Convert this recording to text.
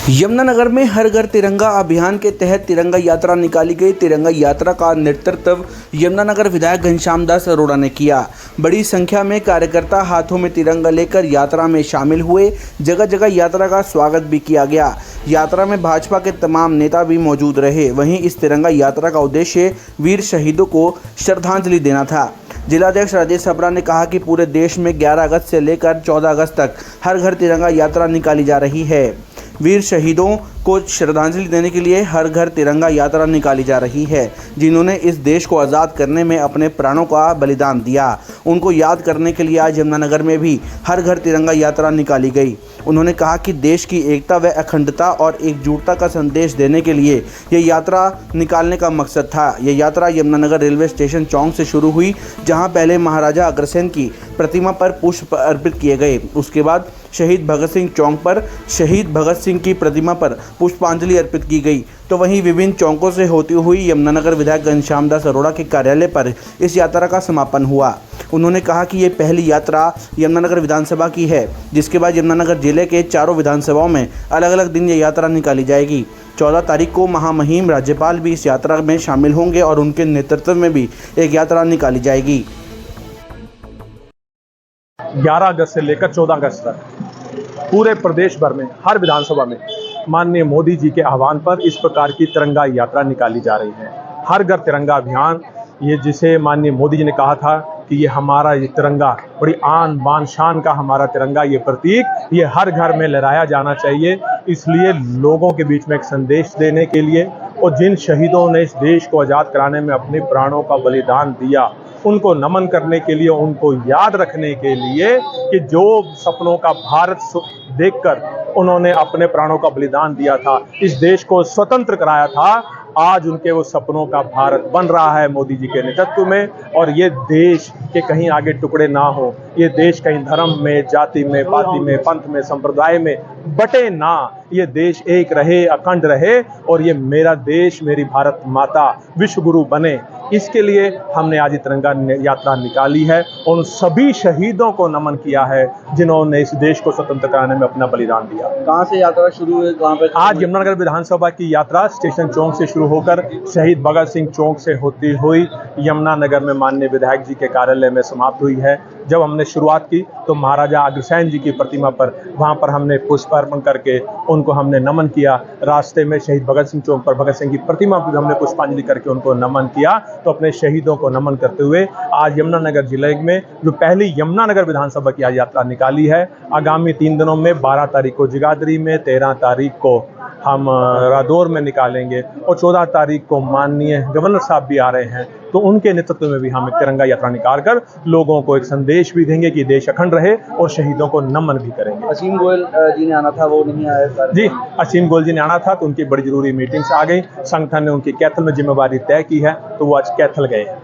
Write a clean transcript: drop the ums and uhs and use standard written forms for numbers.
यमुनानगर में हर घर तिरंगा अभियान के तहत तिरंगा यात्रा निकाली गई। तिरंगा यात्रा का नेतृत्व यमुनानगर विधायक घनश्याम दास अरोड़ा ने किया। बड़ी संख्या में कार्यकर्ता हाथों में तिरंगा लेकर यात्रा में शामिल हुए। जगह जगह यात्रा का स्वागत भी किया गया। यात्रा में भाजपा के तमाम नेता भी मौजूद रहे। वहीं इस तिरंगा यात्रा का उद्देश्य वीर शहीदों को श्रद्धांजलि देना था। जिलाध्यक्ष राजेश सबरा ने कहा कि पूरे देश में 11 अगस्त से लेकर 14 अगस्त तक हर घर तिरंगा यात्रा निकाली जा रही है। वीर शहीदों को श्रद्धांजलि देने के लिए हर घर तिरंगा यात्रा निकाली जा रही है, जिन्होंने इस देश को आज़ाद करने में अपने प्राणों का बलिदान दिया। उनको याद करने के लिए आज यमुनानगर में भी हर घर तिरंगा यात्रा निकाली गई। उन्होंने कहा कि देश की एकता व अखंडता और एकजुटता का संदेश देने के लिए यह यात्रा निकालने का मकसद था। यह यात्रा यमुनानगर रेलवे स्टेशन चौक से शुरू हुई, जहां पहले महाराजा अग्रसेन की प्रतिमा पर पुष्प अर्पित किए गए। उसके बाद शहीद भगत सिंह चौक पर शहीद भगत सिंह की प्रतिमा पर पुष्पांजलि अर्पित की गई। तो वहीं विभिन्न चौकों से होती हुई यमुनानगर विधायक घनश्याम दास अरोड़ा के कार्यालय पर इस यात्रा का समापन हुआ। उन्होंने कहा कि ये पहली यात्रा यमुनानगर विधानसभा की है, जिसके बाद यमुनानगर जिले के चारों विधानसभाओं में अलग अलग दिन ये यात्रा निकाली जाएगी। 14 तारीख को महामहिम राज्यपाल भी इस यात्रा में शामिल होंगे और उनके नेतृत्व में भी एक यात्रा निकाली जाएगी। 11 अगस्त से लेकर 14 अगस्त तक पूरे प्रदेश भर में हर विधानसभा में माननीय मोदी जी के आह्वान पर इस प्रकार की तिरंगा यात्रा निकाली जा रही है। हर घर तिरंगा अभियान, ये जिसे माननीय मोदी जी ने कहा था कि ये हमारा ये तिरंगा बड़ी आन बान शान का हमारा तिरंगा, ये प्रतीक ये हर घर में लहराया जाना चाहिए। इसलिए लोगों के बीच में एक संदेश देने के लिए और जिन शहीदों ने इस देश को आज़ाद कराने में अपने प्राणों का बलिदान दिया, उनको नमन करने के लिए, उनको याद रखने के लिए कि जो सपनों का भारत देखकर उन्होंने अपने प्राणों का बलिदान दिया था, इस देश को स्वतंत्र कराया था, आज उनके वो सपनों का भारत बन रहा है मोदी जी के नेतृत्व में। और ये देश के कहीं आगे टुकड़े ना हो, ये देश कहीं धर्म में, जाति में, पाति में, पंथ में, संप्रदाय में बटे ना, ये देश एक रहे, अखंड रहे और ये मेरा देश, मेरी भारत माता विश्व गुरु बने। इसके लिए हमने आज तिरंगा यात्रा निकाली है और उन सभी शहीदों को नमन किया है जिन्होंने इस देश को स्वतंत्र कराने में अपना बलिदान दिया। कहाँ से यात्रा शुरू हुई, कहाँ पे? आज यमुनानगर विधानसभा की यात्रा स्टेशन चौक से शुरू होकर शहीद भगत सिंह चौक से होती हुई यमुनानगर में माननीय विधायक जी के कार्यालय में समाप्त हुई है। जब हमने शुरुआत की तो महाराजा अग्रसेन जी की प्रतिमा पर वहां पर हमने पुष्प अर्पण करके उनको हमने नमन किया। रास्ते में शहीद भगत सिंह चौक पर भगत सिंह की प्रतिमा पर हमने पुष्पांजलि करके उनको नमन किया। तो अपने शहीदों को नमन करते हुए आज यमुनानगर जिले में जो पहली यमुनानगर विधानसभा की आज यात्रा निकाली है, आगामी 3 दिनों में 12 तारीख को जगाधरी में, 13 तारीख को हम रादौर में निकालेंगे और 14 तारीख को माननीय गवर्नर साहब भी आ रहे हैं। तो उनके नेतृत्व में भी हम एक तिरंगा यात्रा निकालकर लोगों को एक संदेश भी देंगे कि देश अखंड रहे और शहीदों को नमन भी करेंगे। असीम गोयल जी ने आना था, वो नहीं आए जी। असीम गोयल जी ने आना था तो उनकी बड़ी जरूरी मीटिंग्स आ गई। संगठन ने उनकी कैथल में जिम्मेवारी तय की है तो वो आज कैथल गए हैं।